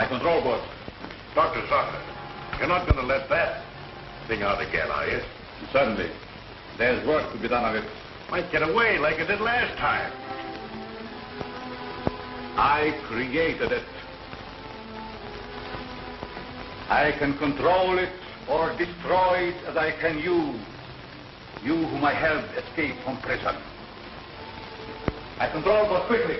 Control board. Dr. Zucker, you're not going to let that thing out again, are you? Certainly. There's work to be done on it. Might get away like it did last time. I created it. I can control it or destroy it as I can you. You whom I helped escape from prison. I control board quickly.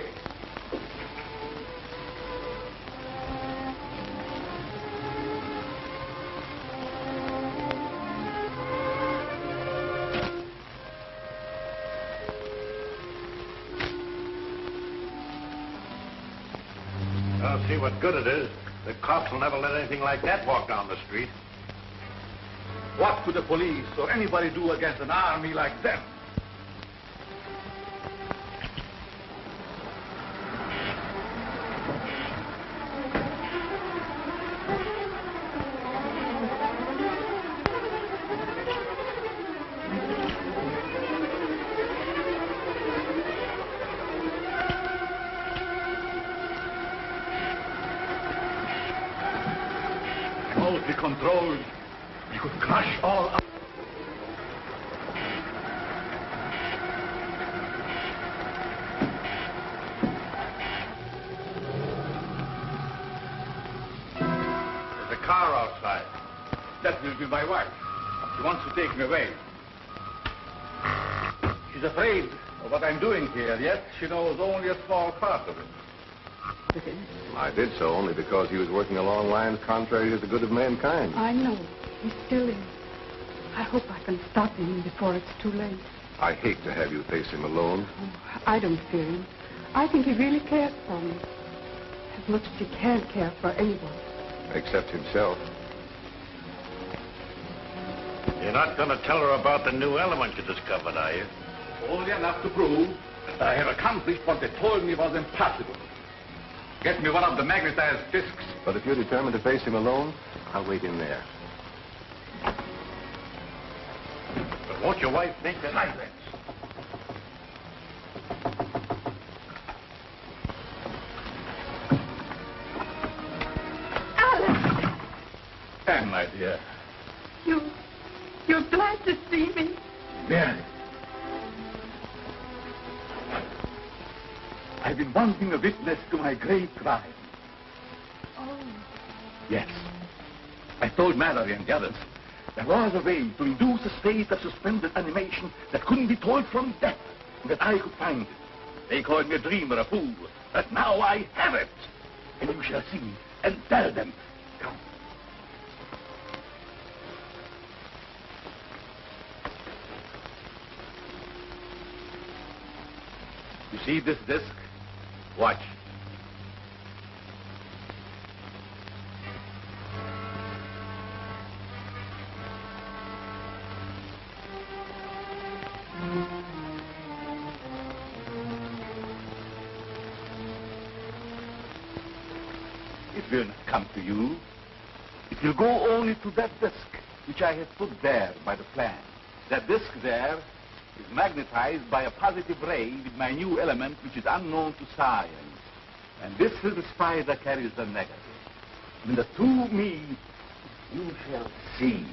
I'll see what good it is. The cops will never let anything like that walk down the street. What could the police or anybody do against an army like them? Remotely controlled, you could crush all up. There's a car outside. That will be my wife. She wants to take me away. She's afraid of what I'm doing here, yet she knows only a small part of it. I did so only because he was working along lines contrary to the good of mankind. I know. He's still in. I hope I can stop him before it's too late. I hate to have you face him alone. Oh, I don't fear him. I think he really cares for me. As much as he can care for anyone. Except himself. You're not going to tell her about the new element you discovered, are you? Only enough to prove that I have accomplished what they told me was impossible. Get me one of the magnetized discs. But if you're determined to face him alone, I'll wait in there. But won't your wife think that... Silence. Alice! Anne, my dear. You're glad to see me? Very. I've been wanting a witness to my great crime. Oh. Yes. I told Mallory and the others there was a way to induce a state of suspended animation that couldn't be told from death, and that I could find it. They called me a dreamer, a fool, but now I have it. And you shall see and tell them. Come. You see this disc? Watch. It will not come to you. It will go only to that disc, which I have put there by the plan. That disc there is magnetized by a positive ray with my new element, which is unknown to science. And this little spider carries the negative. When the two meet, you shall see.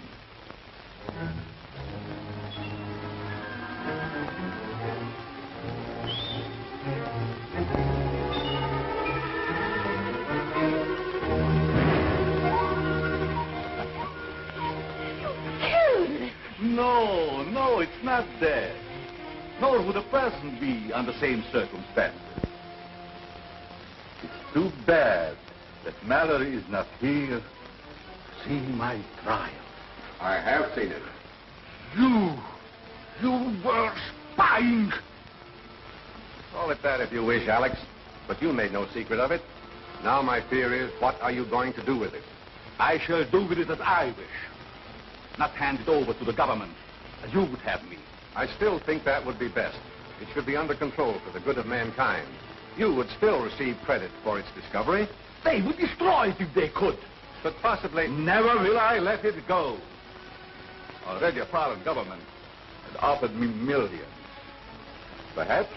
No, it's not dead. Nor would a person be under the same circumstances. It's too bad that Mallory is not here to see my trial. I have seen it. You were spying. Call it that if you wish, Alex. But you made no secret of it. Now my fear is, what are you going to do with it? I shall do with it as I wish. Not hand it over to the government, as you would have me. I still think that would be best. It should be under control for the good of mankind. You would still receive credit for its discovery. They would destroy it if they could. But possibly... Never will I let it go. Already a foreign government has offered me millions. Perhaps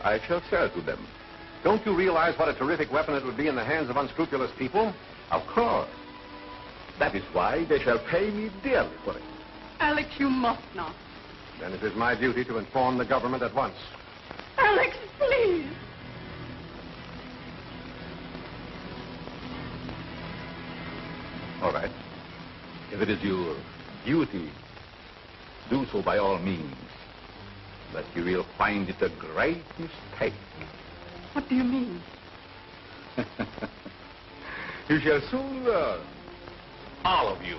I shall sell to them. Don't you realize what a terrific weapon it would be in the hands of unscrupulous people? Of course. That is why they shall pay me dearly for it. Alex, you must not. Then it is my duty to inform the government at once. Alex, please. All right. If it is your duty, do so by all means. But you will find it a great mistake. What do you mean? You shall soon learn. All of you.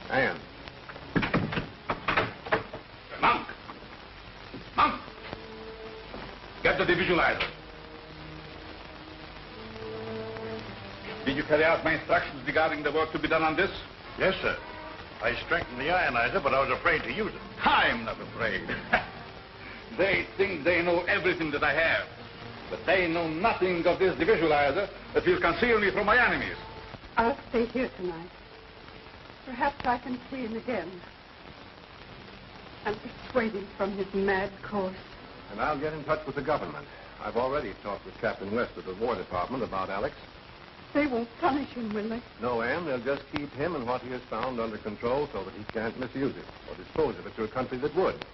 Anne. Monk! Monk! Get the visualizer. Did you carry out my instructions regarding the work to be done on this? Yes, sir. I strengthened the ionizer, but I was afraid to use it. I'm not afraid. They think they know everything that I have. But they know nothing of this visualizer that will conceal me from my enemies. I'll stay here tonight. Perhaps I can see him again. And persuade him from his mad course. And I'll get in touch with the government. I've already talked with Captain West of the War Department about Alex. They won't punish him, will they? No, Anne, they'll just keep him and what he has found under control so that he can't misuse it or dispose of it to a country that would.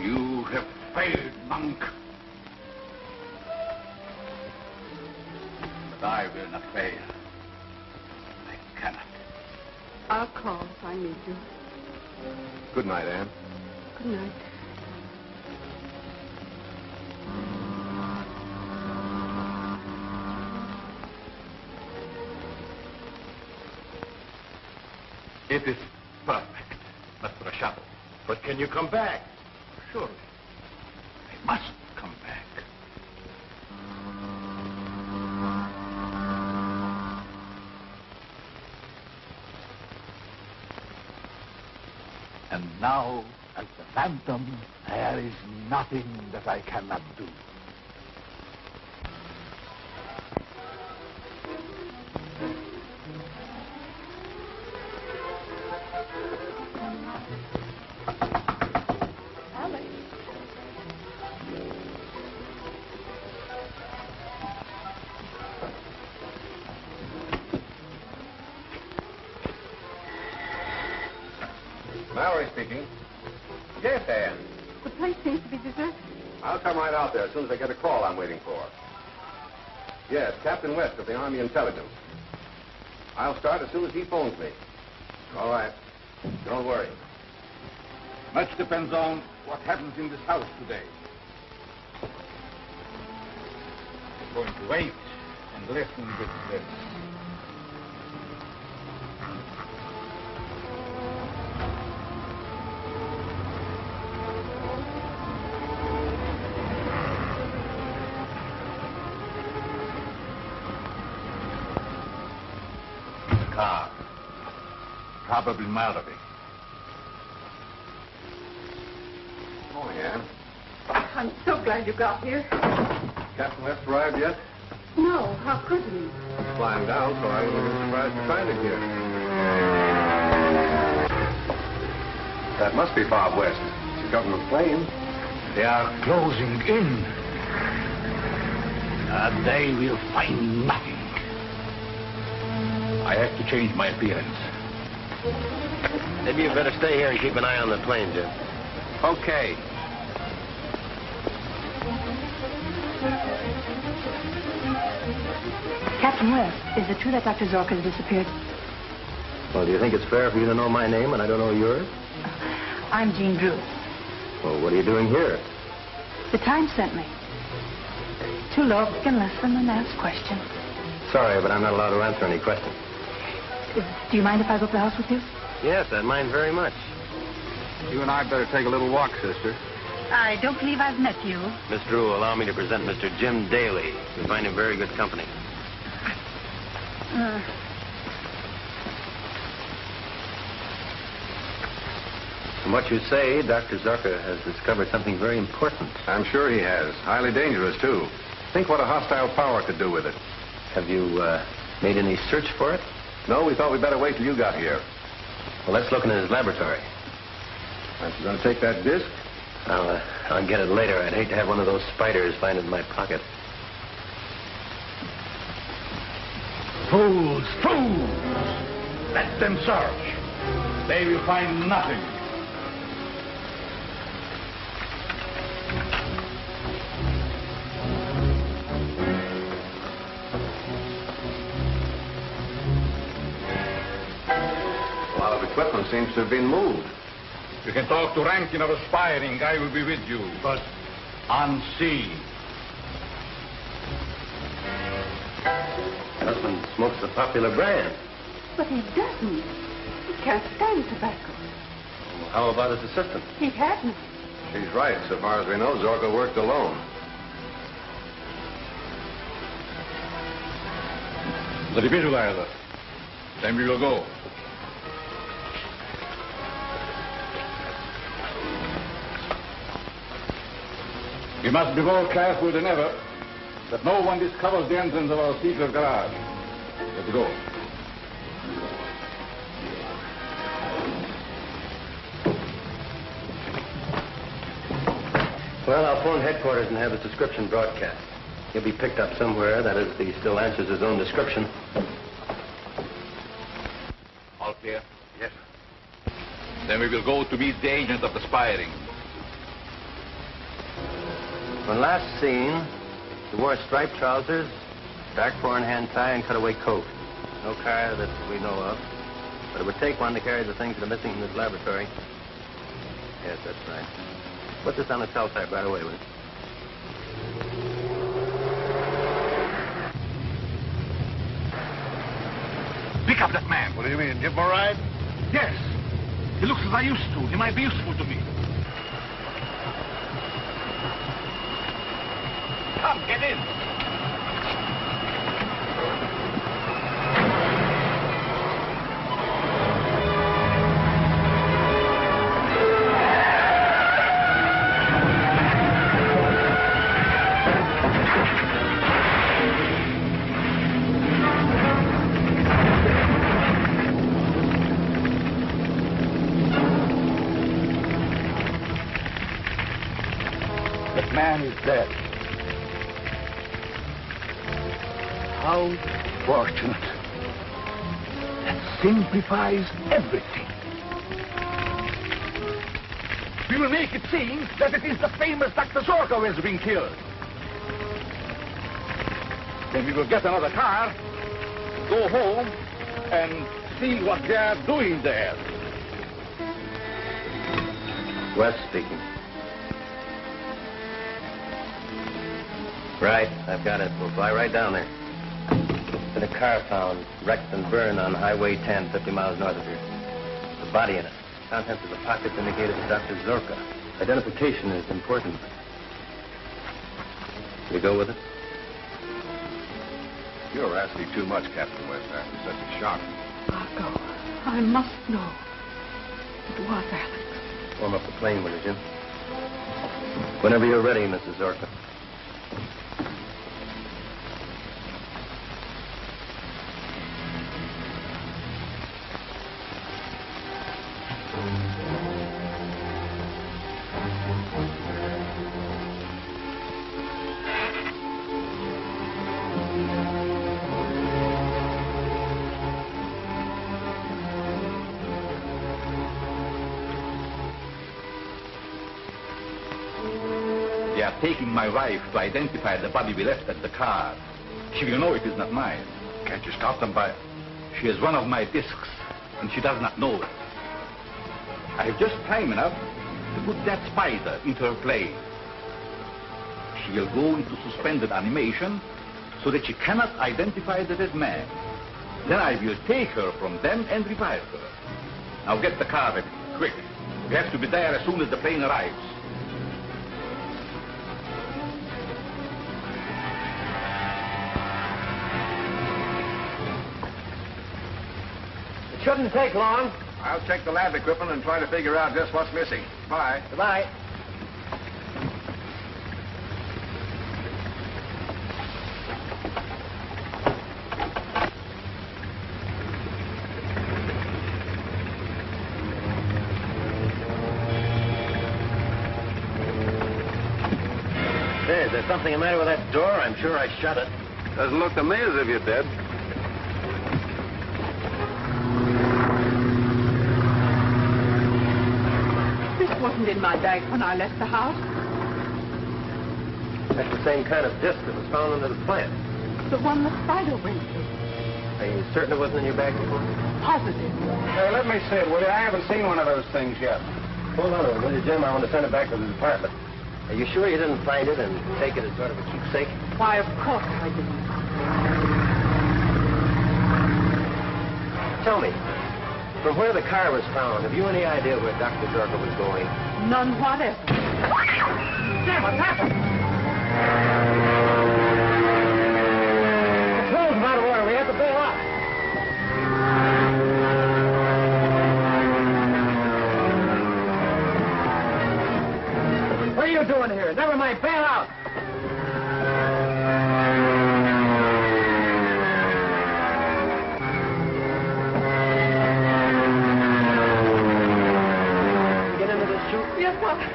You have failed, Monk. But I will not fail. I cannot. I'll call if I need you. Good night, Anne. Good night. It is perfect, Mr. Shuttle. But can you come back? Surely. I must come back. And now, as the Phantom, there is nothing that I cannot do. Mallory speaking. Yes, Anne. The place seems to be deserted. I'll come right out there as soon as I get a call I'm waiting for. Yes, Captain West of the Army Intelligence. I'll start as soon as he phones me. All right. Don't worry. Much depends on what happens in this house today. I'm going to wait and listen with this. Car. Probably Mallory. Morning, Anne. I'm so glad you got here. Captain West arrived yet? No, how could he? He's flying down, so I wouldn't be surprised to find him here. That must be Bob West. It's a government plane. They are closing in. And they will find nothing. I have to change my appearance. Maybe you better stay here and keep an eye on the plane, Jim. Okay. Captain West, is it true that Dr. Zork has disappeared? Well, do you think it's fair for you to know my name and I don't know yours? I'm Jean Drew. Well, what are you doing here? The Times sent me. To look and listen and ask questions. Sorry, but I'm not allowed to answer any questions. Do you mind if I go up the house with you? Yes, I'd mind very much. You and I better take a little walk, sister. I don't believe I've met you. Miss Drew, allow me to present Mr. Jim Daly. We find him very good company. From what you say, Dr. Zorka has discovered something very important. I'm sure he has. Highly dangerous, too. Think what a hostile power could do with it. Have you made any search for it? No, we thought we'd better wait till you got here. Well, let's look in his laboratory. Aren't you going to take that disc? I'll get it later. I'd hate to have one of those spiders find it in my pocket. Fools, fools! Let them search. They will find nothing. A lot of equipment seems to have been moved. You can talk to Rankin of Aspiring. I will be with you, but unseen. Husband smokes a popular brand. But he doesn't. He can't stand tobacco. Well, how about his assistant? He hadn't. She's right. So far as we know, Zorka worked alone. The visualizer. Then we will go. We must be more careful than ever that no one discovers the entrance of our secret garage. Let's go. Well, I'll phone headquarters and have his description broadcast. He'll be picked up somewhere. That is, if he still answers his own description. All clear? Yes. Then we will go to meet the agent of Aspiring. When last seen, he wore striped trousers, dark four-in-hand tie, and cutaway coat. No car that we know of. But it would take one to carry the things that are missing from this laboratory. Yes, that's right. Put this on the cell type right away, will you? Pick up that man. What do you mean, give him a ride? Yes. He looks as I used to. He might be useful to me. Come, get in. That man is dead. How fortunate. That simplifies everything. We will make it seem that it is the famous Dr. Zorka who has been killed. Then we will get another car, go home, and see what they are doing there. West speaking. Right, I've got it. We'll fly right down there. Been a car found, wrecked and burned on Highway 10, 50 miles north of here. The body in it. Contents of the pockets indicated to Dr. Zorka. Identification is important. You go with it? You're asking too much, Captain West, after such a shock. I'll go. I must know. It was Alex. Warm up the plane, will you, Jim? Whenever you're ready, Mrs. Zorka. They are taking my wife to identify the body we left at the car. She will know it is not mine. Can't you stop them by... She has one of my discs. and she does not know it. I have just time enough to put that spider into her plane. She will go into suspended animation so that she cannot identify the dead man. Then I will take her from them and revive her. Now get the car ready, quick. We have to be there as soon as the plane arrives. It shouldn't take long. I'll check the lab equipment and try to figure out just what's missing. Bye. Goodbye. Say, is there something the matter with that door? I'm sure I shut it. Doesn't look to me as if you did. This wasn't in my bag when I left the house. That's the same kind of disc that was found under the plant. The one the spider went to. Are you certain it wasn't in your bag before? Positive. Hey, let me see it, will you? I haven't seen one of those things yet. Hold on a minute, will you, Jim? I want to send it back to the department. Are you sure you didn't find it and take it as sort of a keepsake? Why, of course I didn't. Tell me, from where the car was found, have you any idea where Dr. Dorka was going? None whatever. Jim, what's happened? The clothes are out of order. We have to bail out. What are you doing here? Never mind, bail out. Get into this chute? Yes, Father.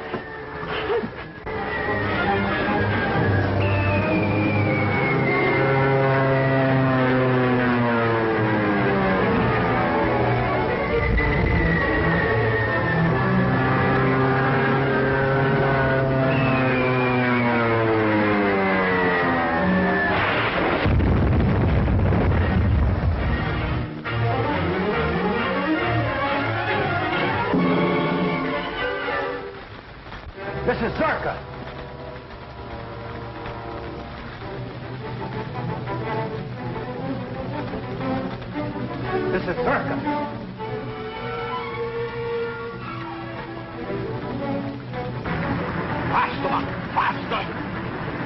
This is Zorka. This is Zorka. Faster, man, faster!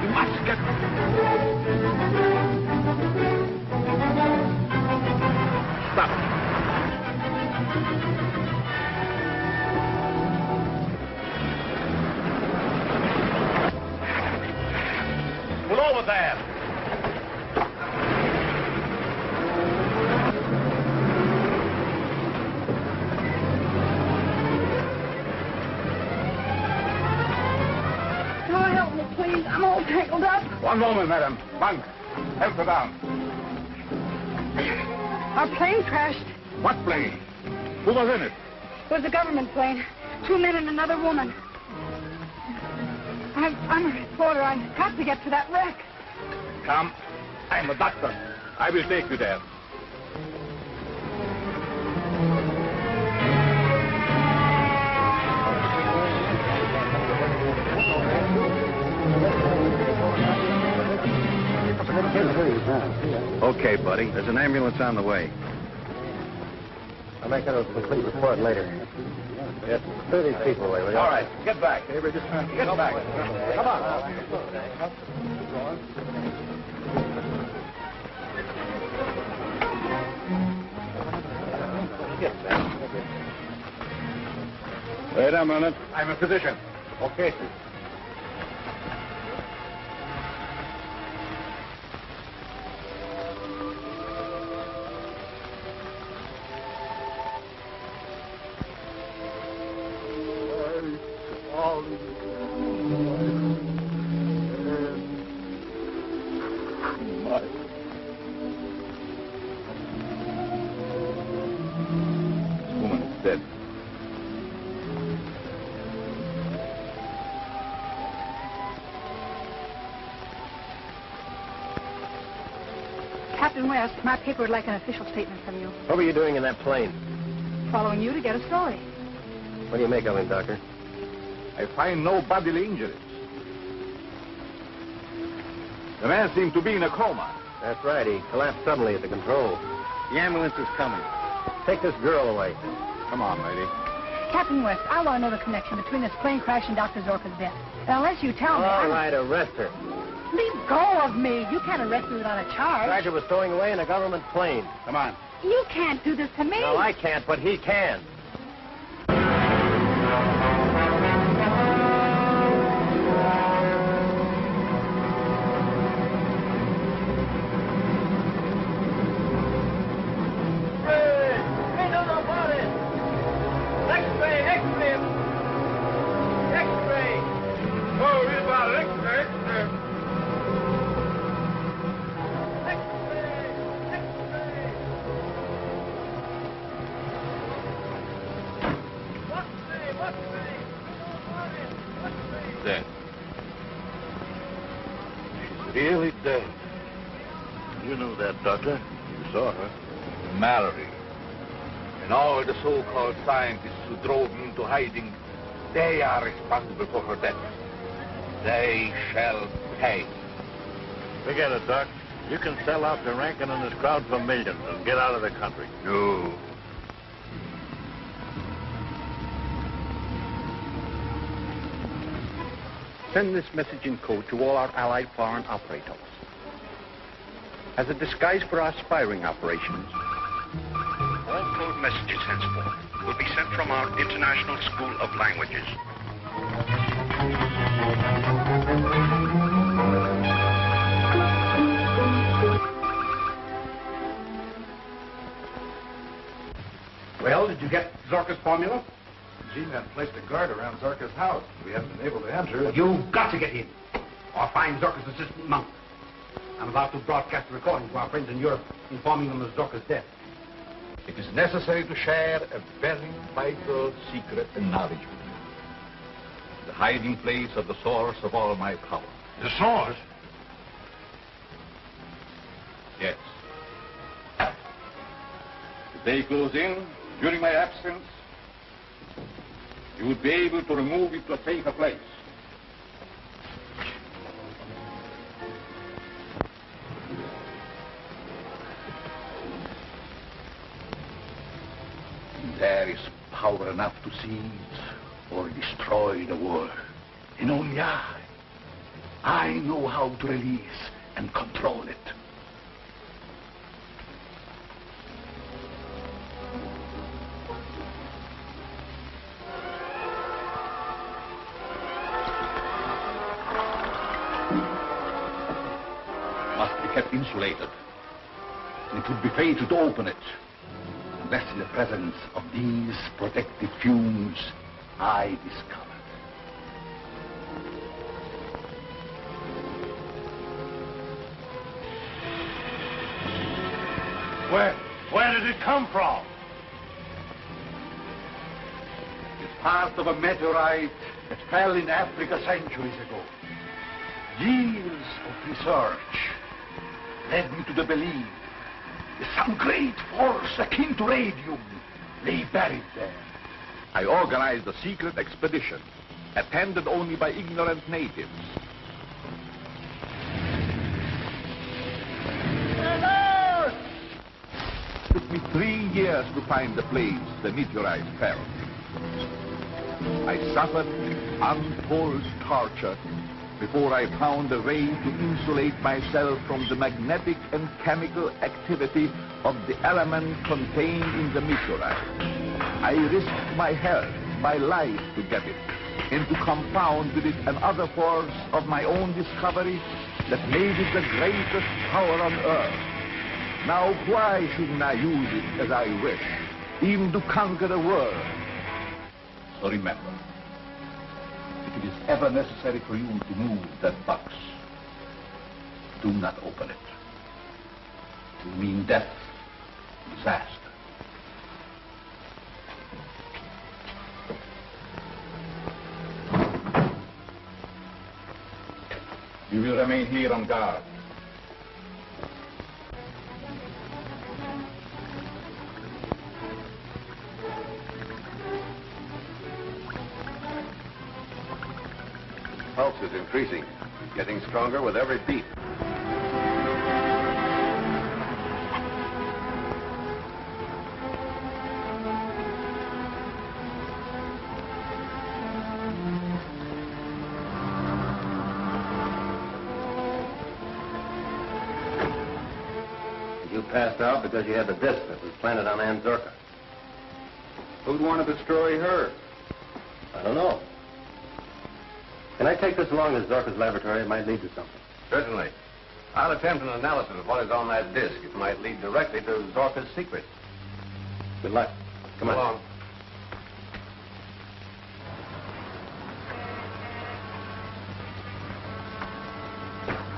You must get... Stop. Pull over there. Can you help me, please? I'm all tangled up. One moment, madam. Monk, help her down. Our plane crashed. What plane? Who was in it? It was a government plane. 2 men and another woman. I'm a reporter. I've got to get to that wreck. Come. I'm a doctor. I will take you there. Okay, buddy. There's an ambulance on the way. I'll make a complete report later. Yes, 30 people away. Will you? All right, get back. Get back. Come on. Wait a minute. I'm a physician. Okay. This woman is dead. Captain West, my paper would like an official statement from you. What were you doing in that plane? following you to get a story. What do you make of him, Doctor? I find no bodily injuries. The man seemed to be in a coma. That's right. He collapsed suddenly at the control. The ambulance is coming. Take this girl away. Come on, lady. Captain West, I want to know the connection between this plane crash and Dr. Zorka's death. And unless you tell me... All right, arrest her. Leave go of me. You can't arrest me without a charge. Roger was stowing away in a government plane. Come on. You can't do this to me. No, I can't, but he can. Dead. She's really dead. You knew that, Doctor. You saw her. Mallory. And all the so-called scientists who drove me into hiding, they are responsible for her death. They shall pay. Forget it, Doc. You can sell out to Rankin and his crowd for millions and get out of the country. No. Send this message in code to all our allied foreign operators. As a disguise for our spying operations, all code messages henceforth will be sent from our International School of Languages. Well, did you get Zorka's formula? G-Men placed a guard around Zorka's house. We haven't been able to enter. You've got to get in, or find Zorka's assistant monk. I'm about to broadcast a recording to our friends in Europe, informing them of Zorka's death. It is necessary to share a very vital secret and knowledge with you. The hiding place of the source of all my power. The source? Yes. If they close in during my absence, you would be able to remove it to a safer place. There is power enough to seize or destroy the world. And only I know how to release and control it. Must be kept insulated. It would be fatal to open it unless in the presence of these protective fumes I discovered. Where did it come from? It's part of a meteorite that fell in Africa centuries ago. Years of research led me to the belief that some great force akin to radium lay buried there. I organized a secret expedition, attended only by ignorant natives. It took me 3 years to find the place the meteorite fell. I suffered untold torture before I found a way to insulate myself from the magnetic and chemical activity of the element contained in the meteorite. I risked my health, my life to get it, and to compound with it another force of my own discovery that made it the greatest power on earth. Now why shouldn't I use it as I wish, even to conquer the world? So remember, if it is ever necessary for you to move that box, do not open it. It will mean death, disaster. You will remain here on guard. is increasing, getting stronger with every beat. You passed out because you had the disc that was planted on Ann Zorka. Who'd want to destroy her? I don't know. Can I take this along to Zorka's laboratory? It might lead to something. Certainly. I'll attempt an analysis of what is on that disc. It might lead directly to Zorka's secret. Good luck. Come on. Along.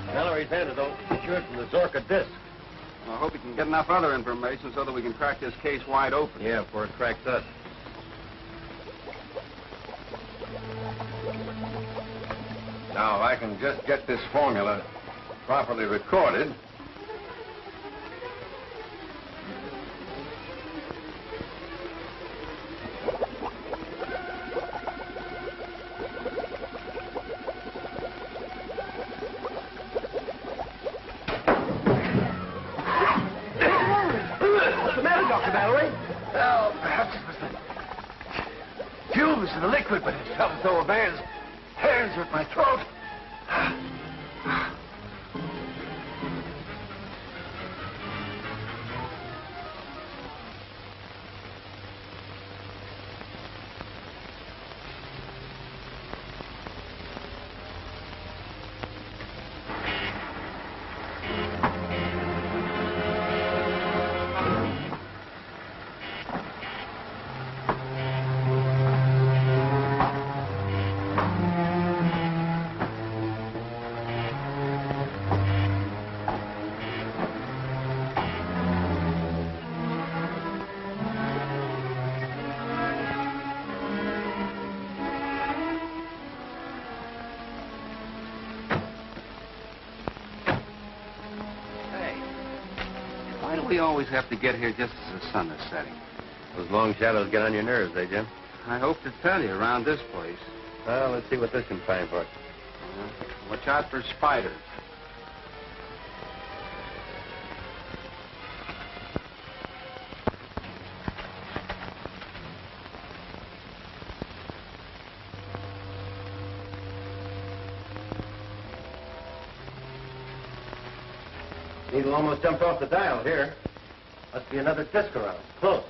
Mallory's antidote secured from the Zorka disc. I hope we can get enough other information so that we can crack this case wide open. Yeah, before it cracks us. Now, if I can just get this formula properly recorded. What's the matter, Dr. Mallory? Well, perhaps it was the fumes in the liquid, but it felt as though a man's hands were at my throat. Why do we always have to get here just as the sun is setting? Those long shadows get on your nerves, eh, Jim? I hope to tell you around this place. Well, let's see what this can find for us. Watch out for spiders. Needle almost jumped off the dial here. Must be another disc around. Close.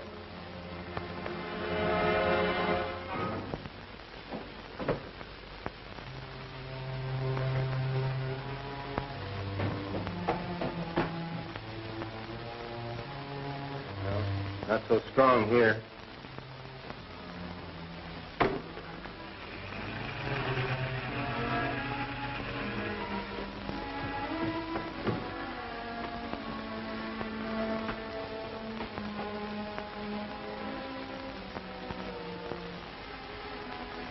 Well, not so strong here.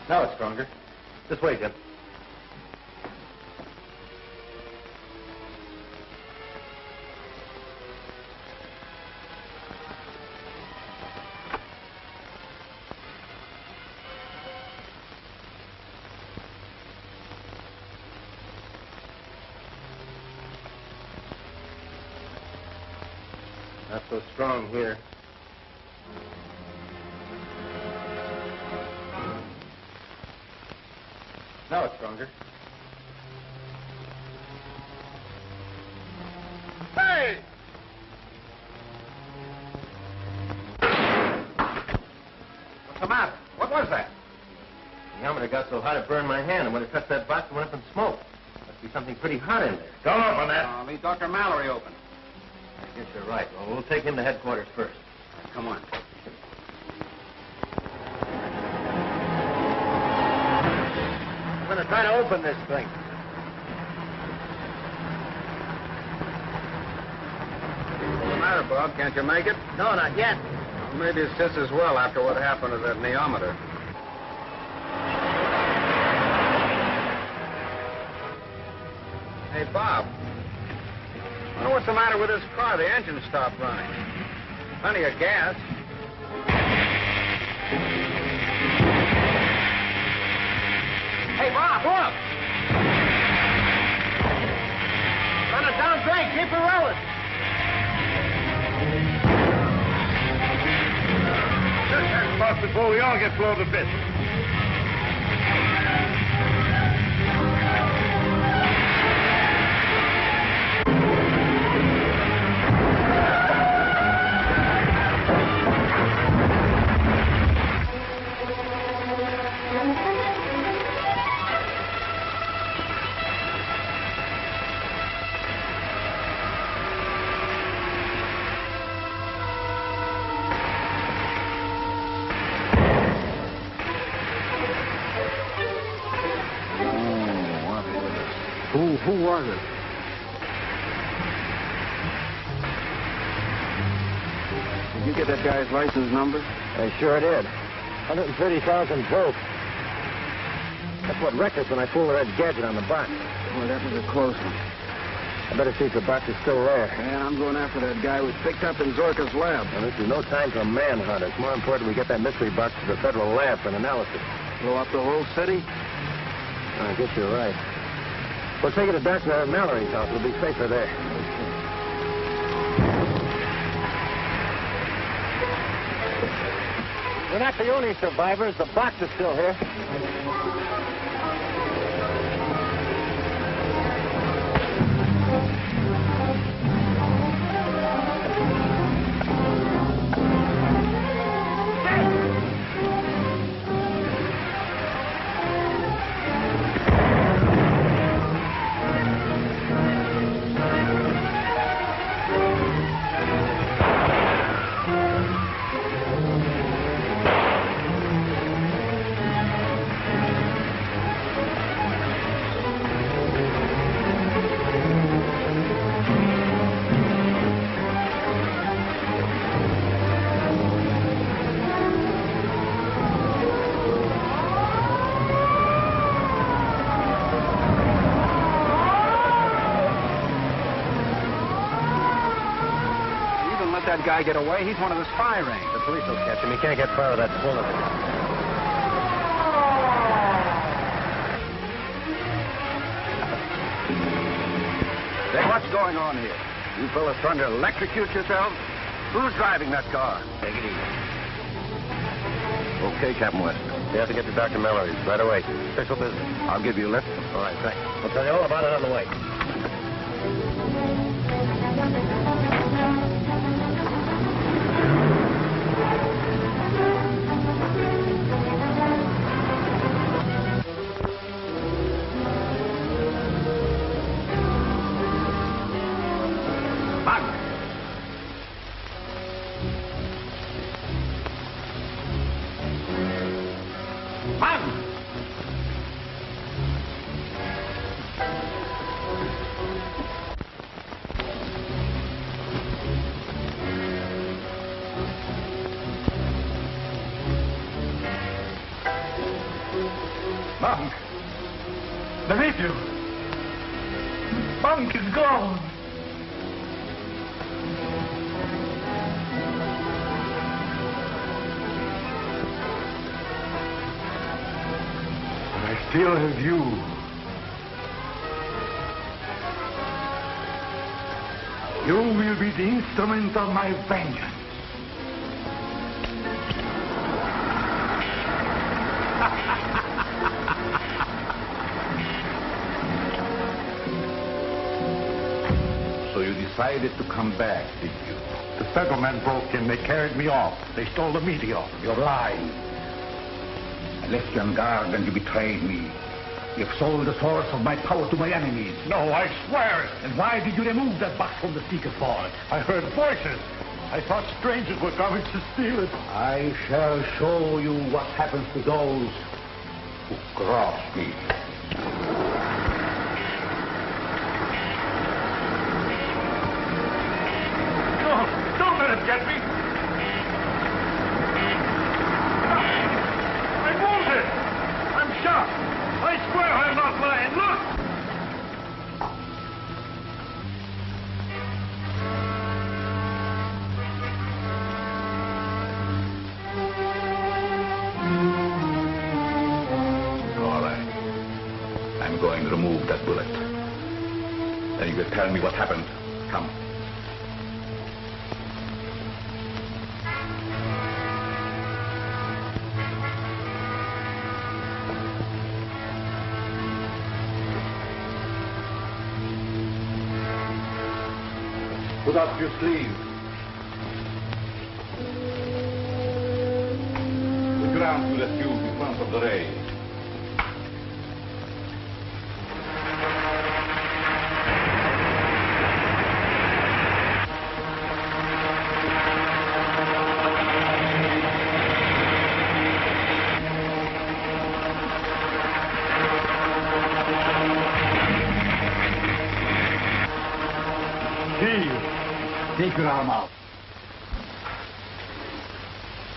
Now it's stronger. This way, Jim. Not so strong here. Now it's stronger. Hey! What's the matter? What was that? The thermometer got so hot it burned my hand, and when it touched that box, it went up in smoke. Must be something pretty hot in there. Don't open that. I'll leave Dr. Mallory open. I guess you're right. Well, we'll take him to headquarters first. Come on. I'm going to try to open this thing. What's the matter, Bob? Can't you make it? No, not yet. Well, maybe it's just as well after what happened to that neometer. Hey, Bob. I wonder what's the matter with this car. The engine stopped running. Plenty of gas. Hey, Bob, look! Keep her rolling. Just that fast before we all get blown to bits. Who was it? Did you get that guy's license number? I sure did. 130,000 volts. That's what wrecked us when I pulled the red gadget on the box. Boy, that was a close one. I better see if the box is still there. And I'm going after that guy we picked up in Zorka's lab. Well, this is no time for a manhunt. It's more important we get that mystery box to the federal lab for an analysis. Blow up the whole city? I guess you're right. We'll take it to Dr. Mallory's house. We'll be safer there. We're not the only survivors. The box is still here. That guy get away. He's one of the spy rings. The police will catch him. He can't get far with that bullet. Say, what's going on here? You fellas trying to electrocute yourselves? Who's driving that car? Take it easy. Okay, Captain West. You have to get to Dr. Mallory's right away. Official business. I'll give you a lift. All right, thanks. I'll tell you all about it on the way. Monk! The radio! Monk is gone! I still have you. You will be the instrument of my vengeance. So you decided to come back, did you? The federal men broke in. They carried me off. They stole the meteor. You're lying. I left you on guard and you betrayed me. You've sold the source of my power to my enemies. No, I swear it. And why did you remove that box from the speaker vault? I heard voices. I thought strangers were coming to steal it. I shall show you what happens to those who cross me. Don't let him get me. I'm wounded. I'm shot. I swear I'm not lying. Look. All right. I'm going to remove that bullet. Then you can tell me what happened. Come. Put up your sleeve. The ground will let you in front of the ray. Take your arm out.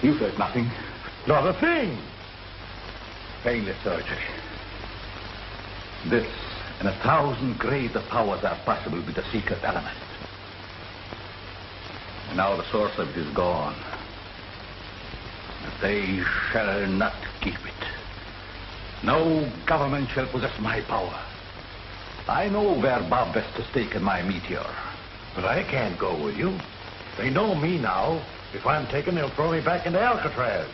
You hurt nothing. Not a thing. Painless surgery. This and 1,000 greater powers are possible with the secret element. And now the source of it is gone. But they shall not keep it. No government shall possess my power. I know where Bob West has taken my meteor. But I can't go with you. They know me now. If I'm taken, they'll throw me back into Alcatraz.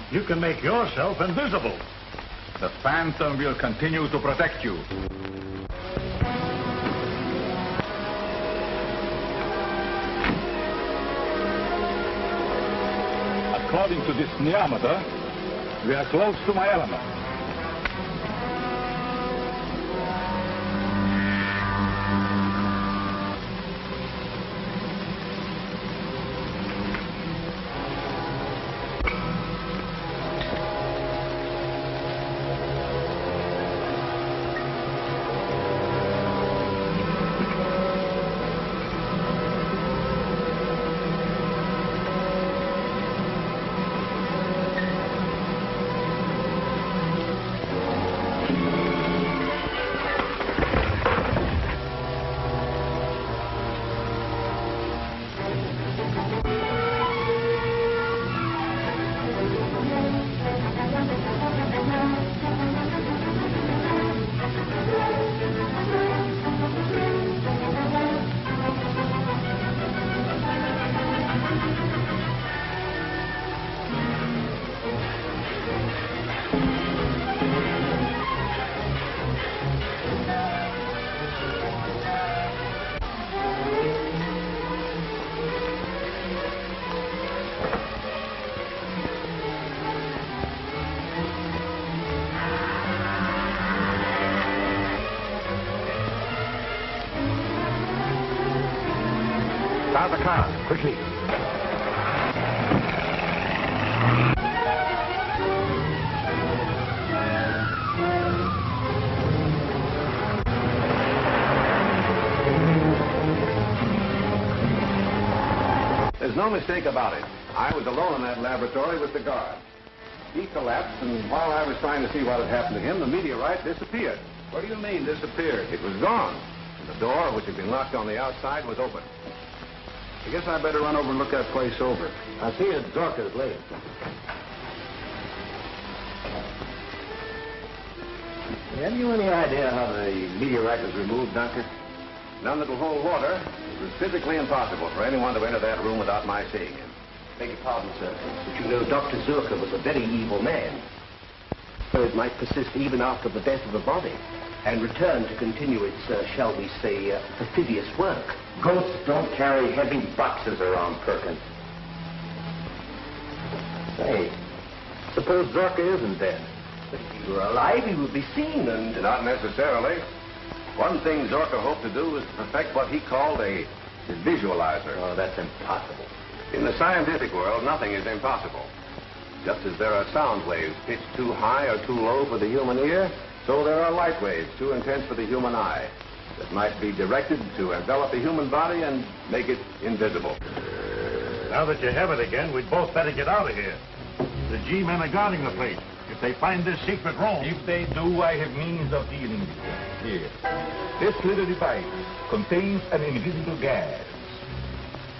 You can make yourself invisible. The Phantom will continue to protect you. According to this neometer, we are close to my element. Start the car, quickly. There's no mistake about it. I was alone in that laboratory with the guard. He collapsed, and while I was trying to see what had happened to him, the meteorite disappeared. What do you mean, disappeared? It was gone. And the door, which had been locked on the outside, was open. I guess I better run over and look that place over. I'll see you at Zorka's later. Have you any idea how the meteorite was removed, Doctor? None that'll hold water. It was physically impossible for anyone to enter that room without my seeing him. Beg your pardon, sir, but you know Dr. Zorka was a very evil man. So it might persist even after the death of the body and return to continue its, shall we say, perfidious work. Ghosts don't carry heavy boxes around, Perkins. Say, suppose Zorka isn't dead. But if he were alive, he would be seen and... Not necessarily. One thing Zorka hoped to do was to perfect what he called a visualizer. Oh, that's impossible. In the scientific world, nothing is impossible. Just as there are sound waves pitched too high or too low for the human ear, so there are light waves too intense for the human eye that might be directed to envelop the human body and make it invisible. Now that you have it again, we'd both better get out of here. The G-men are guarding the place. If they find this secret room... If they do, I have means of dealing with them. Here. This little device contains an invisible gas.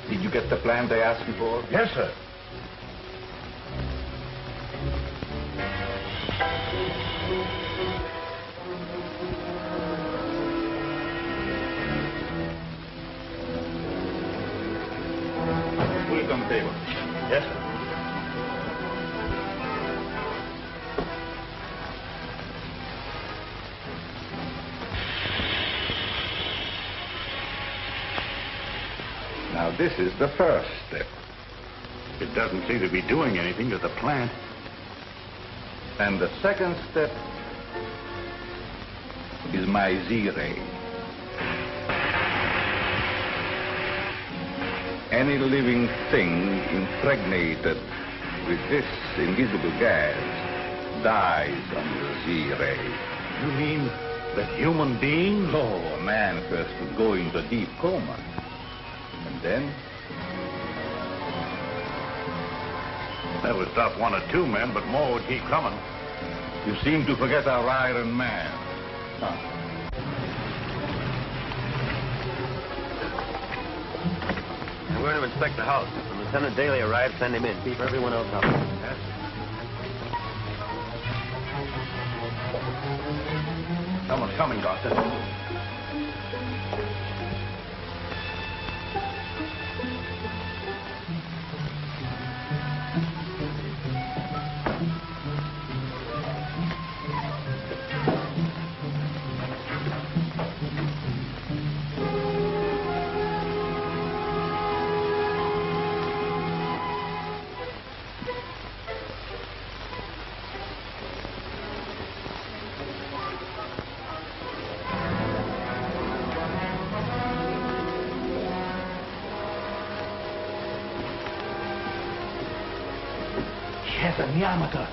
Did you get the plant I asked you for? Yes, sir. Yes, sir. Now, this is the first step. It doesn't seem to be doing anything to the plant. And the second step is my Z-ray. Any living thing impregnated with this invisible gas dies under Z-ray. You mean that human beings? So a man first would go into a deep coma. And then? That would stop one or two men, but more would keep coming. You seem to forget our Iron Man. Huh. And we're to inspect the house. When Lieutenant Daly arrives, send him in. Keep everyone else out. Yes, sir. Someone's coming, Doctor. Diameter.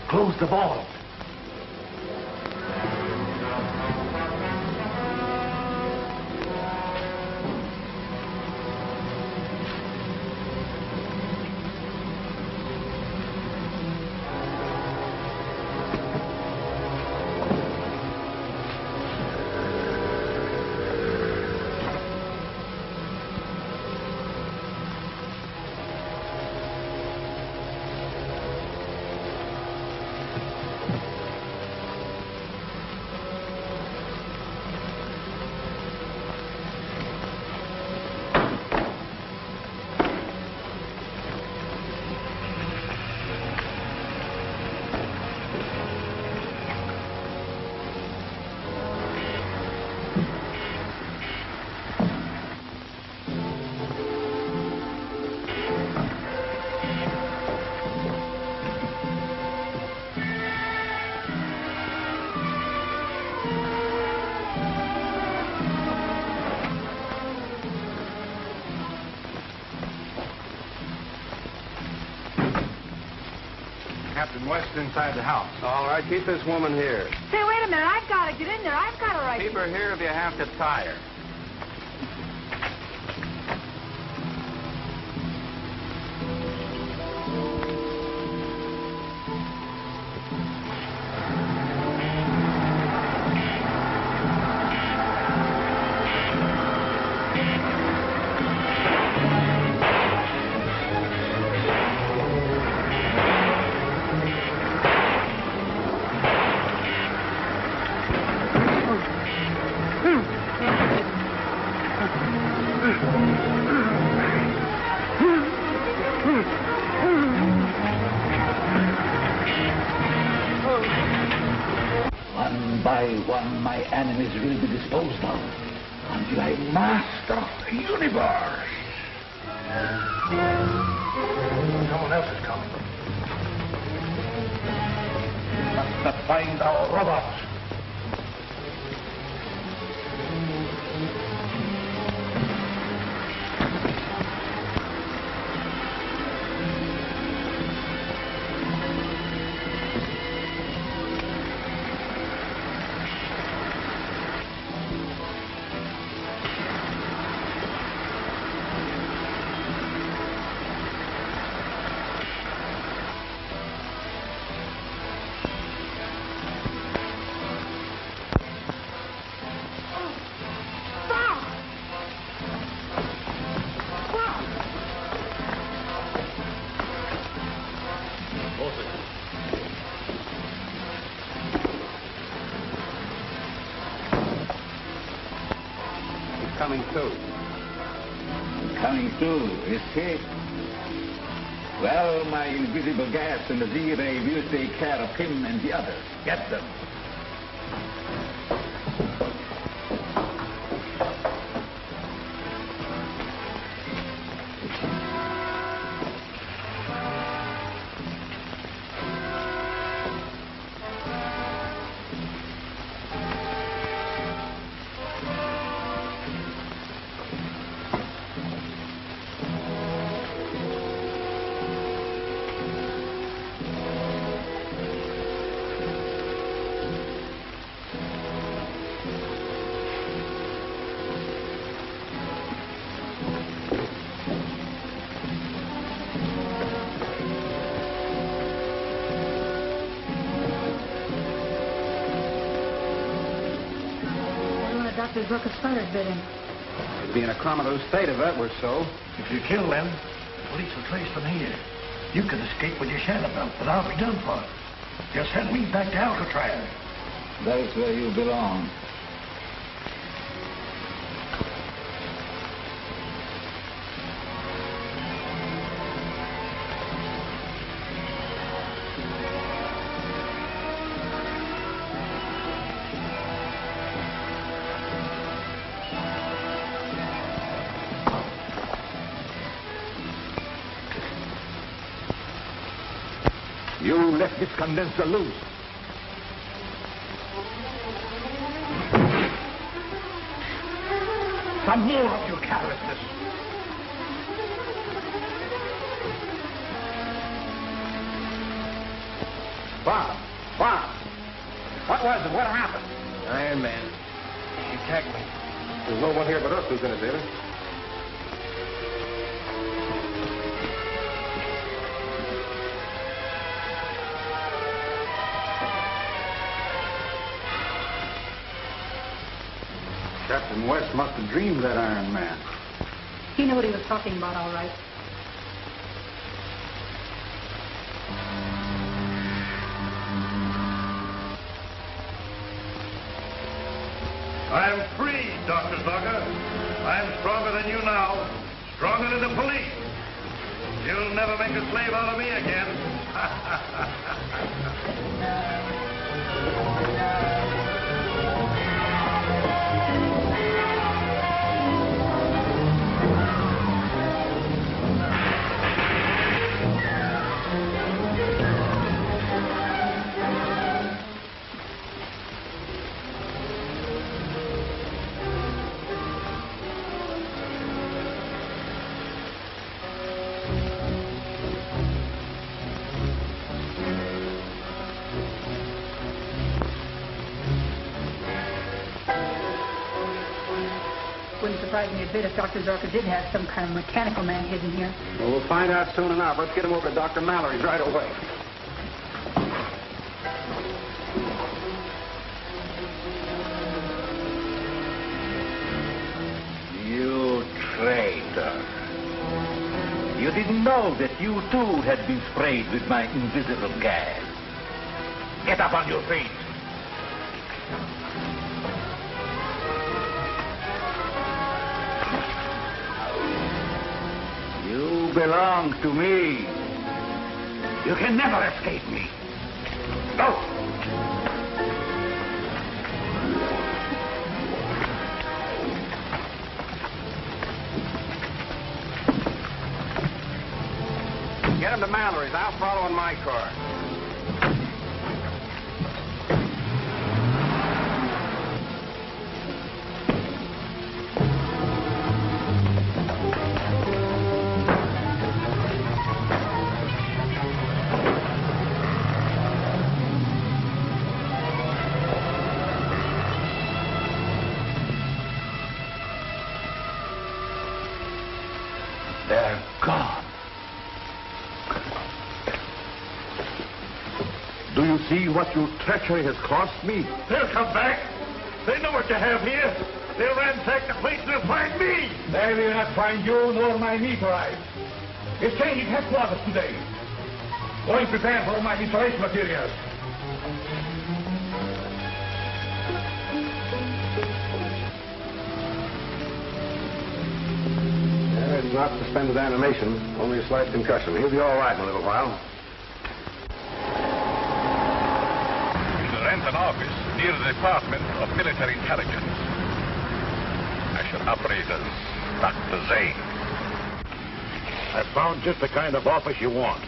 Close the valve. Captain West inside the house. All right, keep this woman here. Say, wait a minute. I've got to get in there. I've got a right Keep her here if you have to tie her. One by one, my enemies will be disposed of until I master the universe. Someone else is coming. Must find our robots. Coming to, is he? Well, my invisible gas and the Z-ray will take care of him and the others. Get them. Dr. Brooke has fired Bidding. He'd be in a comatose state if that were so. If you kill them, the police will trace them here. You can escape with your shadow belt, but I'll be done for. Just send me back to Alcatraz. That is where you belong. You let this condenser loose. Some more of your carelessness. Bob! What was it? What happened? Iron Man. He attacked me. There's no one here but us, Lieutenant Davis. Captain West must have dreamed that Iron Man. He knew what he was talking about, all right. I'm free, Dr. Zucker. I'm stronger than you now. Stronger than the police. You'll never make a slave out of me again. Wouldn't surprise me a bit if Dr. Zorka did have some kind of mechanical man hidden here. Well, we'll find out soon enough. Let's get him over to Dr. Mallory's right away. You traitor. You didn't know that you too had been sprayed with my invisible gas. Get up on your feet. You belong to me. You can never escape me. Go! Get him to Mallory's. I'll follow in my car. They're gone. Do you see what your treachery has cost me? They'll come back. They know what you have here. They'll ransack the place and they'll find me. They will not find you nor my meteorite. It's changing headquarters today. Going prepared for my installation materials. It's not suspended animation, only a slight concussion. He'll be all right in a little while. We shall rent an office near the Department of Military Intelligence. I shall operate as Dr. Zane. I found just the kind of office you want.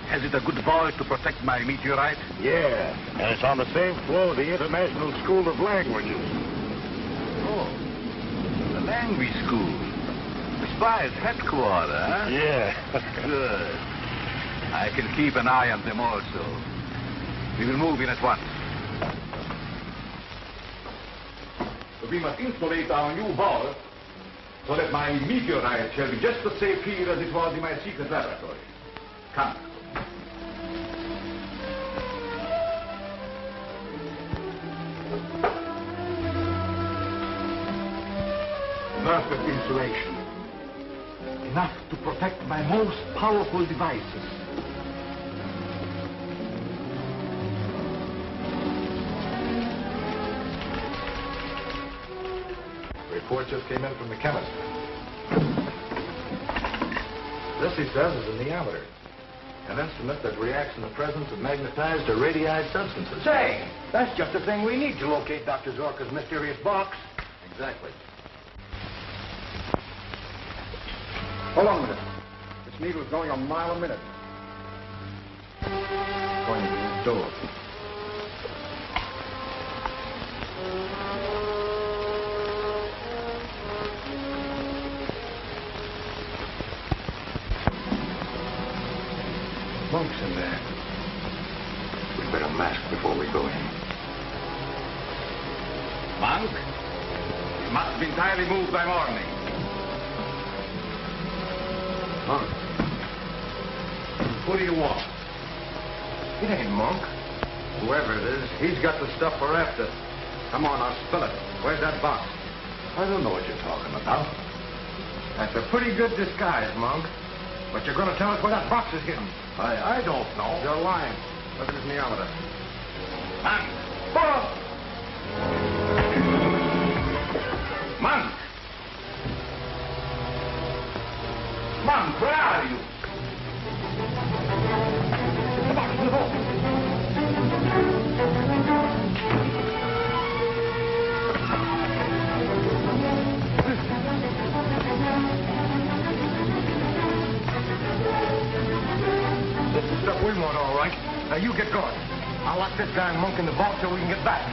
Has it a good vault to protect my meteorite? Yeah, and it's on the same floor of the International School of Languages. Oh, the language school. The spy's headquarters, huh? Yeah. Good. I can keep an eye on them also. We will move in at once. We must insulate our new vault so that my meteorite shall be just as safe here as it was in my secret laboratory. Come. Perfect insulation. Enough to protect my most powerful devices. Report just came in from the chemist. This, he says, is a neometer. An instrument that reacts in the presence of magnetized or radii substances. Say, that's just the thing we need to locate Dr. Zorka's mysterious box. Exactly. Hold on a minute. This needle is going a mile a minute. Going to the door. Monk's in there. We'd better mask before we go in. Monk, you must be entirely moved by morning. Monk. What do you want? It ain't Monk. Whoever it is, he's got the stuff we're after. Come on, I'll spill it. Where's that box? I don't know what you're talking about. That's a pretty good disguise, Monk. But you're going to tell us where that box is hidden. I don't know. You're lying. Look at this neometer. Monk! Oh! Monk! Monk, where are you? The box, the box. This is stuff we want, all right. Now, you get going. I'll lock this guy and Monk in the vault so we can get back.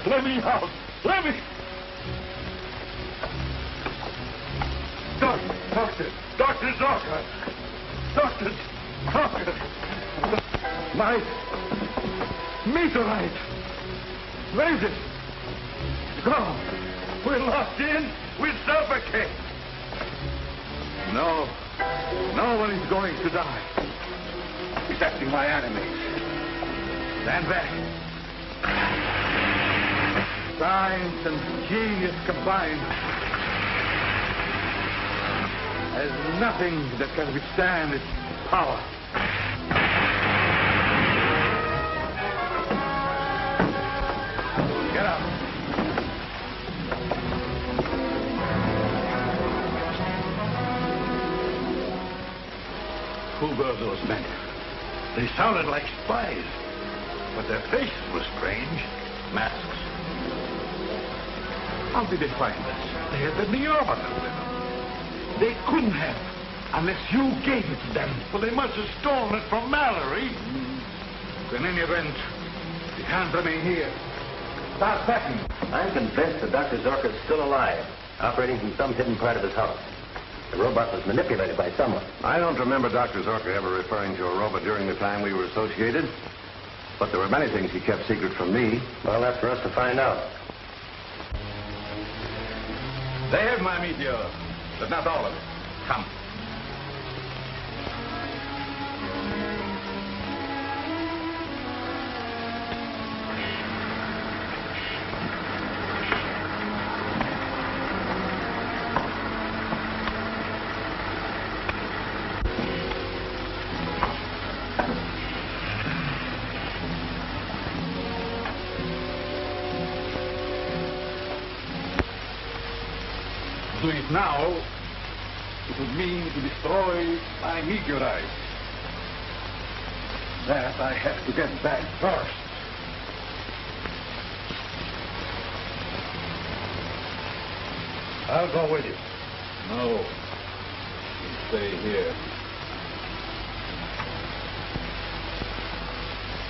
Let me out. Let me. Dr. Zorka. Dr. Zorka. My meteorite. Where is it? Gone. We're locked in. We suffocate. No. No one is going to die. Excepting my enemies. Stand back. Science and genius combined. There's nothing that can withstand its power. Get up. Who were those men? They sounded like spies, but their faces were strange. Masks. How did they find us? They had the neometer with them. They couldn't have, unless you gave it to them. Well, they must have stolen it from Mallory. In any event, we can't remain here. Start packing. I'm convinced that Dr. Zorka is still alive, operating from some hidden part of his house. The robot was manipulated by someone. I don't remember Dr. Zorka ever referring to a robot during the time we were associated. But there were many things he kept secret from me. Well, that's for us to find out. They have my meteor, but not all of it. Come. Do it now, it would mean to destroy my meteorite. That I have to get back first. I'll go with you. No. You stay here.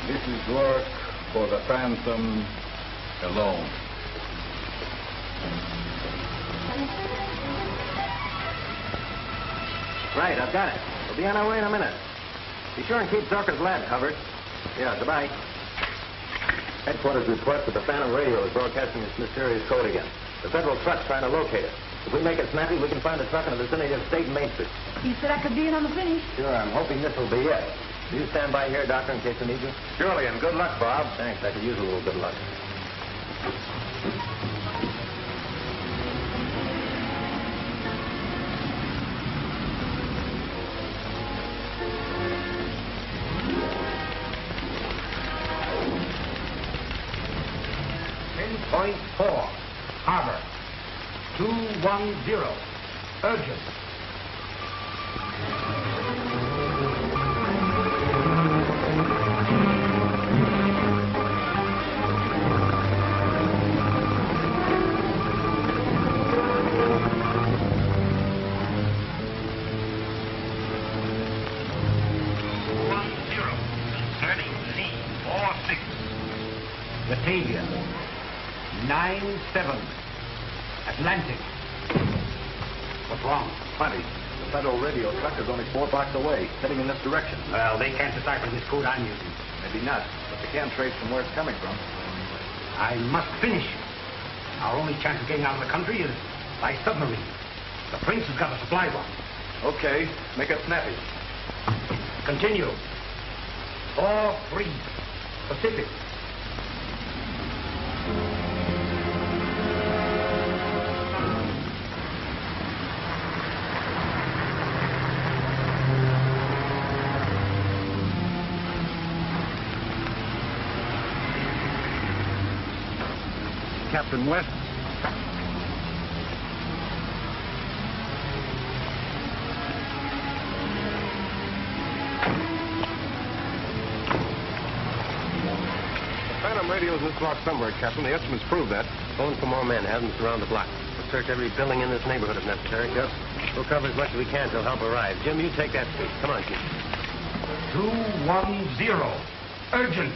This is work for the Phantom alone. Right, I've got it. We'll be on our way in a minute. Be sure and keep Zucker's lab covered. Yeah, goodbye. Headquarters reports that the Phantom radio is broadcasting its mysterious code again. The federal truck's trying to locate it. If we make it snappy, we can find the truck in the vicinity of State and Main Street. You said I could be in on the finish. Sure, I'm hoping this will be it. Will you stand by here, Doctor, in case we need you? Surely, and good luck, Bob. Thanks. I could use a little good luck. .4. Harbor. 210. Urgent. Batavia. 97. Atlantic. What's wrong? Plenty. The federal radio truck is only 4 blocks away, heading in this direction. Well, they can't decipher this code I'm using. Maybe not, but they can trace from where it's coming from. I must finish. Our only chance of getting out of the country is by submarine. The Prince has got a supply one. Okay, make it snappy. Continue. 4-3. Pacific. Captain West. Phantom radio's in this block somewhere, Captain. The instruments prove that. Phone for more men. Have them surround the block. We'll search every building in this neighborhood if necessary. Yes. We'll cover as much as we can till help arrives. Jim, you take that suite. Come on, Chief. 210. Urgent.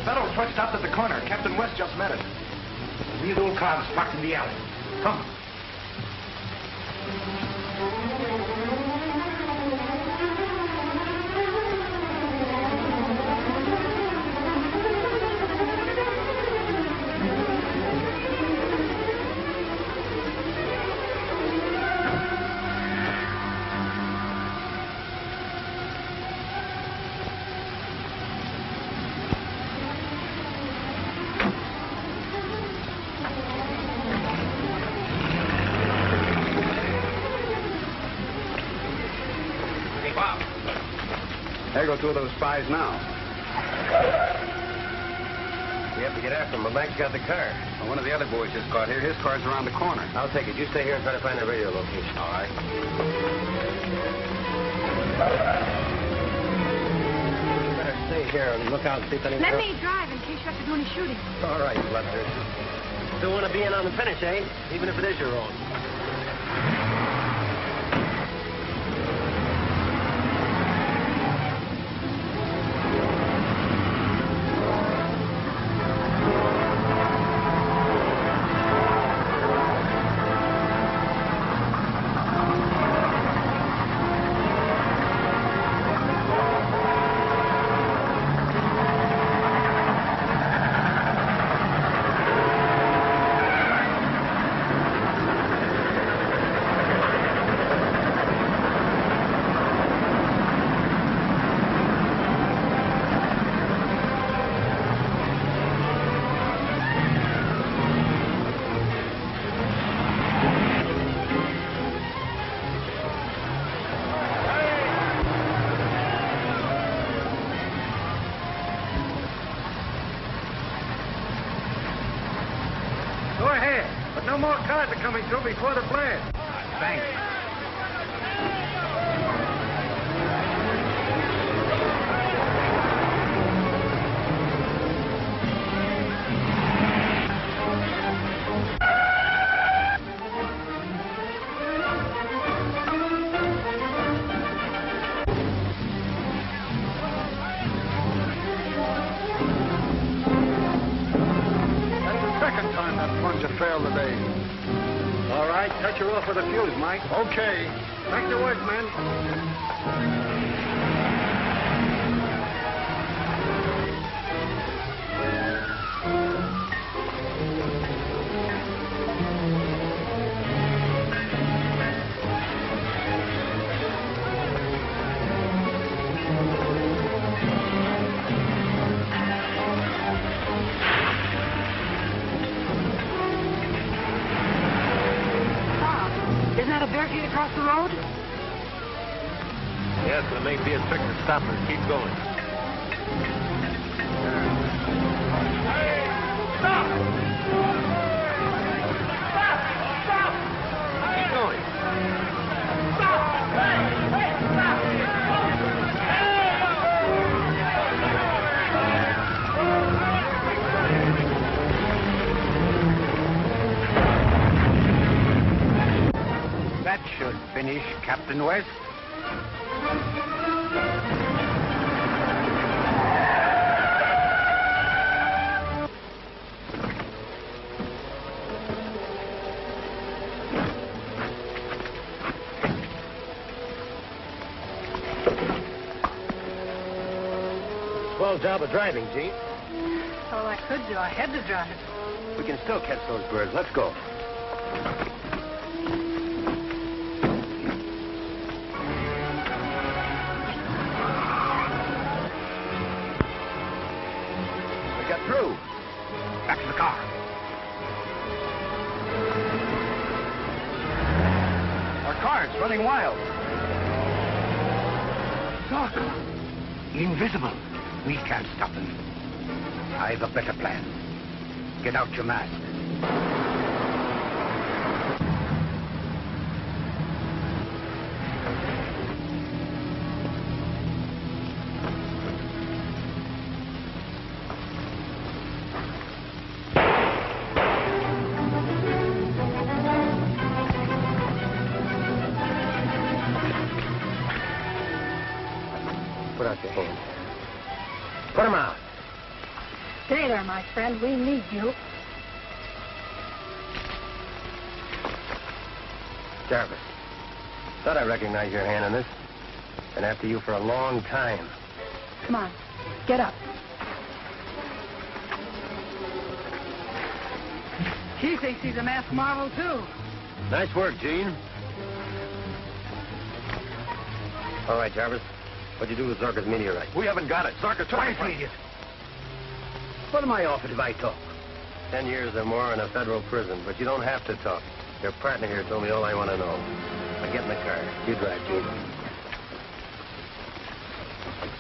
Federal truck stopped at the corner. Captain West just met it. These old cars parked in the alley. Come. There go 2 of those spies now. We have to get after him. But Mike's got the car. Well, one of the other boys just got here. His car's around the corner. I'll take it. You stay here and try to find the radio location. All right. You better stay here and look out and see if anything... Let me drive in case you have to do any shooting. All right, bloodthirsty. Still want to be in on the finish, eh? Even if it is your own. But no more cars are coming through before the blast. Thanks. Second time that plunger failed today. All right, cut you off with a fuse, Mike. Okay. Back to work, men. Isn't that a barricade across the road? Yes, but it may be a trick to stop us. Keep going. Stop! Keep going. That should finish, Captain West. Swell job of driving, Gene. All I could do, I had to drive. We can still catch those birds. Let's go. We got through. Back to the car. Our car's running wild. Look. Invisible. We can't stop him. I've a better plan. Get out your mask. Put out your hand. Put them out. Stay there, my friend. We need you. Jarvis. Thought I recognized your hand in this. Been after you for a long time. Come on. Get up. He thinks he's a masked marvel, too. Nice work, Gene. All right, Jarvis. What'd you do with Zorka's meteorite? We haven't got it. Zarka took it. Idiot. What am I offered if I talk? 10 years or more in a federal prison, but you don't have to talk. Your partner here told me all I want to know. Now get in the car. You drive, Gene.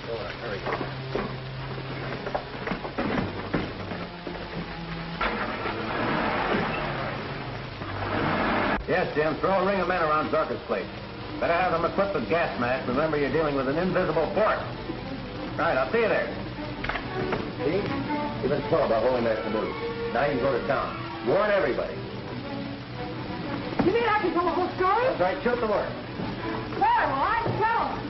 Go on, hurry. Yes, Jim. Throw a ring of men around Zorka's place. Better have them equipped with gas masks. Remember, you're dealing with an invisible force. Right, I'll see you there. See? You've been slow about holding that canoe. Now you can go to town. Warn everybody. You mean I can tell the whole story? That's right. Shoot the word. Very well, I can tell him.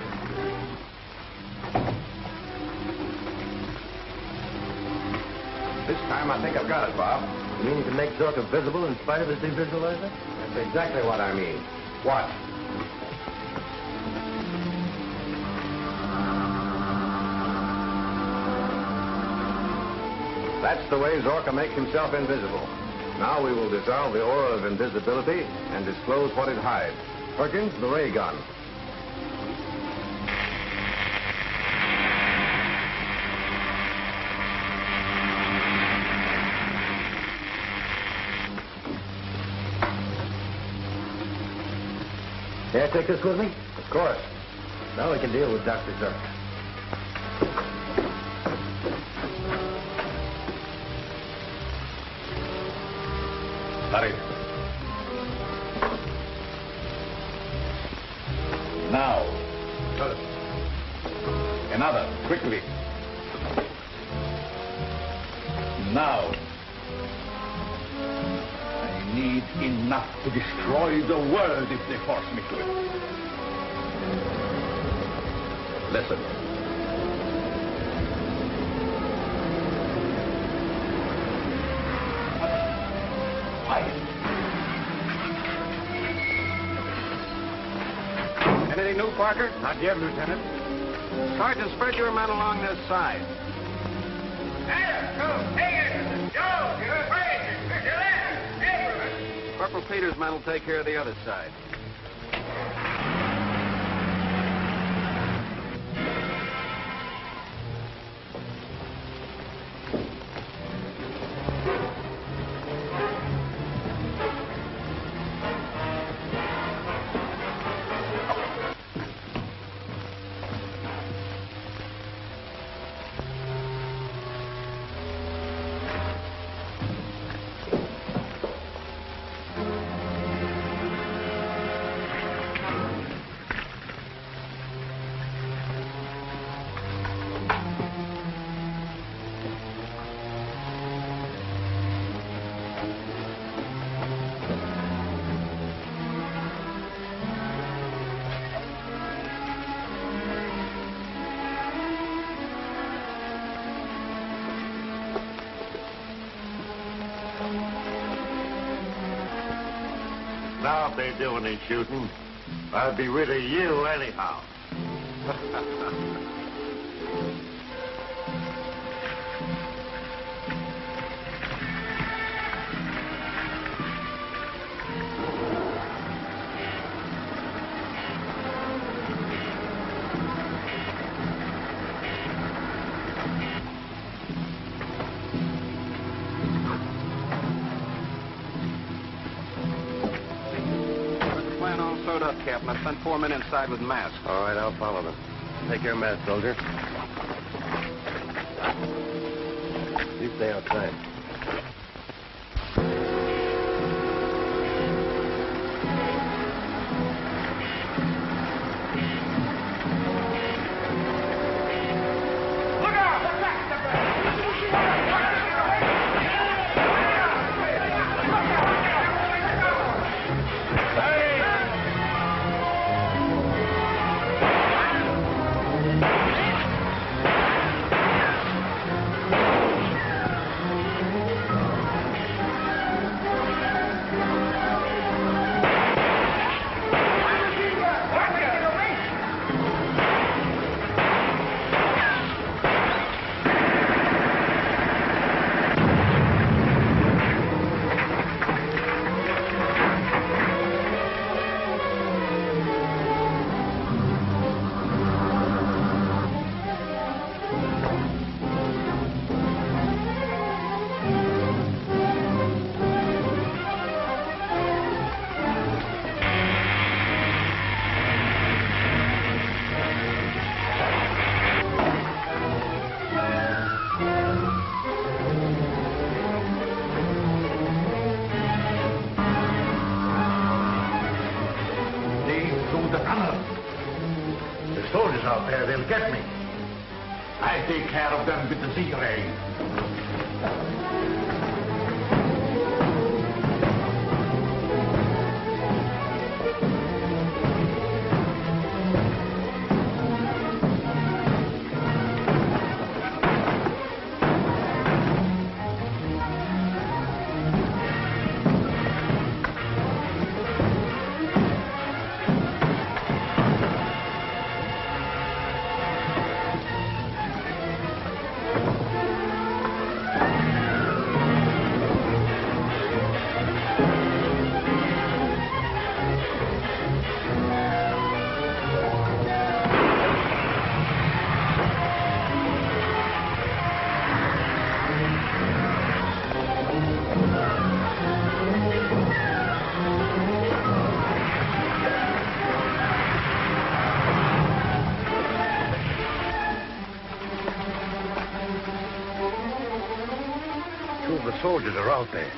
This time I think I've got it, Bob. You mean you can make Zorka visible in spite of his devisualizer? That's exactly what I mean. Watch. That's the way Zorka makes himself invisible. Now we will dissolve the aura of invisibility and disclose what it hides. Perkins, the ray gun. May I take this with me? Of course. Now we can deal with Dr. Zorka. Hurry. Now. Another, quickly. Now. I need enough to destroy the world if they force me to it. Listen. Anything new, Parker? Not yet, Lieutenant. Sergeant, spread your men along this side. Corporal Peters' men will take care of the other side. Now, if they do any shooting, I'll be rid of you anyhow. Captain. I've sent 4 men inside with masks. All right, I'll follow them. Take your mask, soldier. You stay outside. Out there, they'll get me. I take care of them with the Z-ray. Soldiers are out there.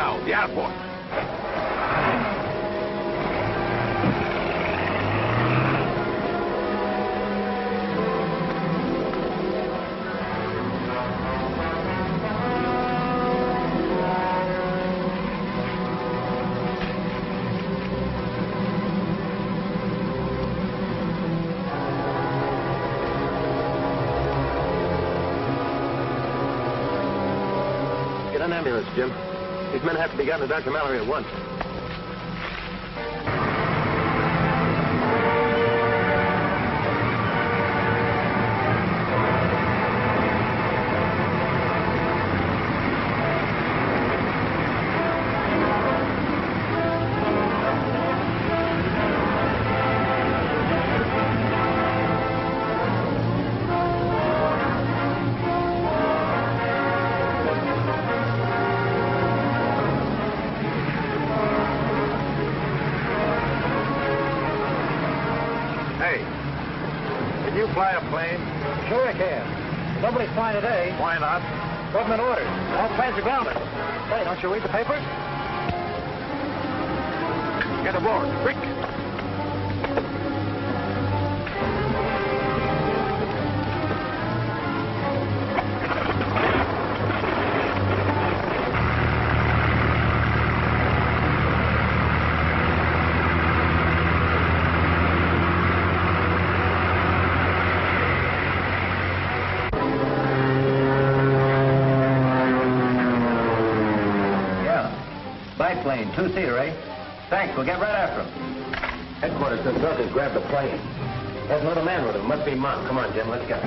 now, the airport. Get an ambulance, Jim. These men have to be gotten to Dr. Mallory at once. Fly a plane? Sure I can. Nobody's flying today. Why not? Government orders. All planes are grounded. Hey, don't you read the papers? Get aboard, quick. Plane, two-seater, eh? Thanks, we'll get right after him. Headquarters says Zurka's grabbed the plane. There's another man with him. Must be Monk. Come on, Jim, let's go.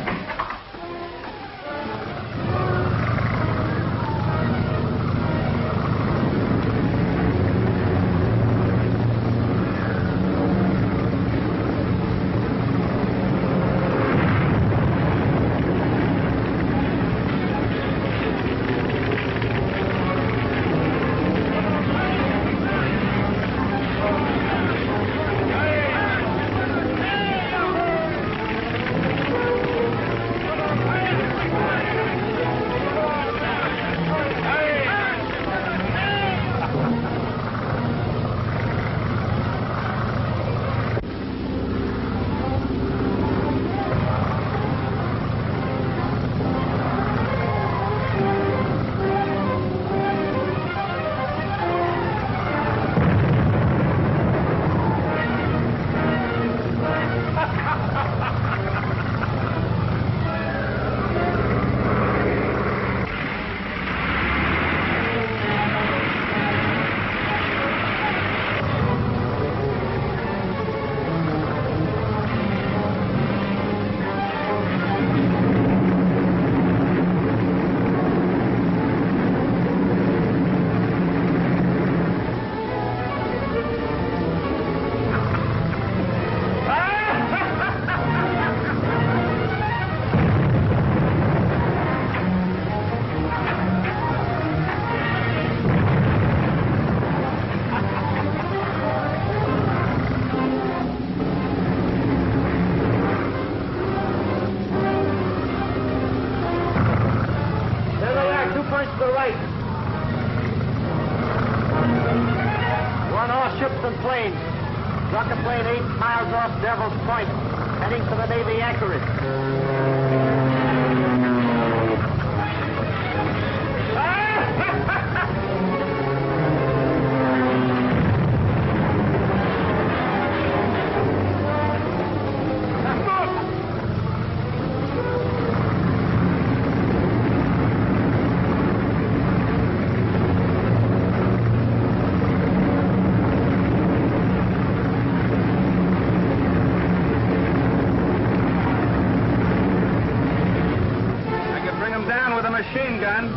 Machine gun.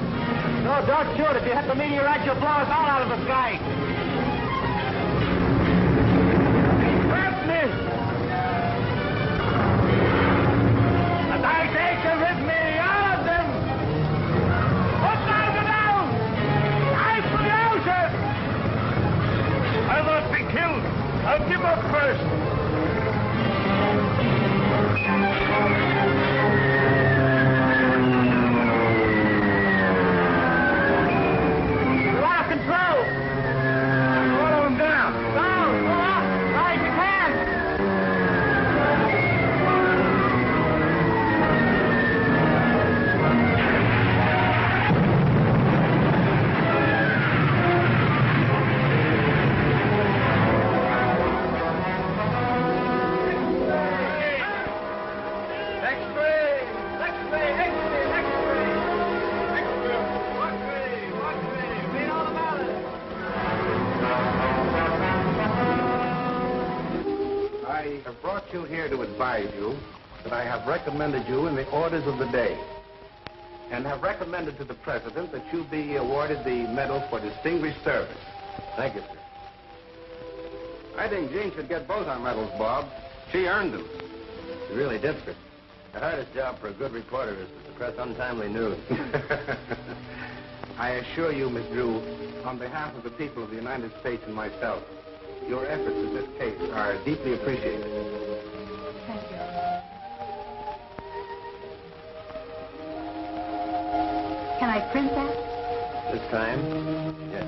No, don't shoot. If you hit the meteorite, you'll blow us all out of the sky. Help me! And I take you with me, all of them! Put down! I for the ocean! I'll not be killed. I'll give up first. Control! I have brought you here to advise you that I have recommended you in the orders of the day and have recommended to the President that you be awarded the Medal for Distinguished Service. Thank you, sir. I think Jean should get both our medals, Bob. She earned them. You really did, sir. The hardest job for a good reporter is to suppress untimely news. I assure you, Miss Drew, on behalf of the people of the United States and myself, your efforts in this case are deeply appreciated. Thank you. Can I print that? This time, yes.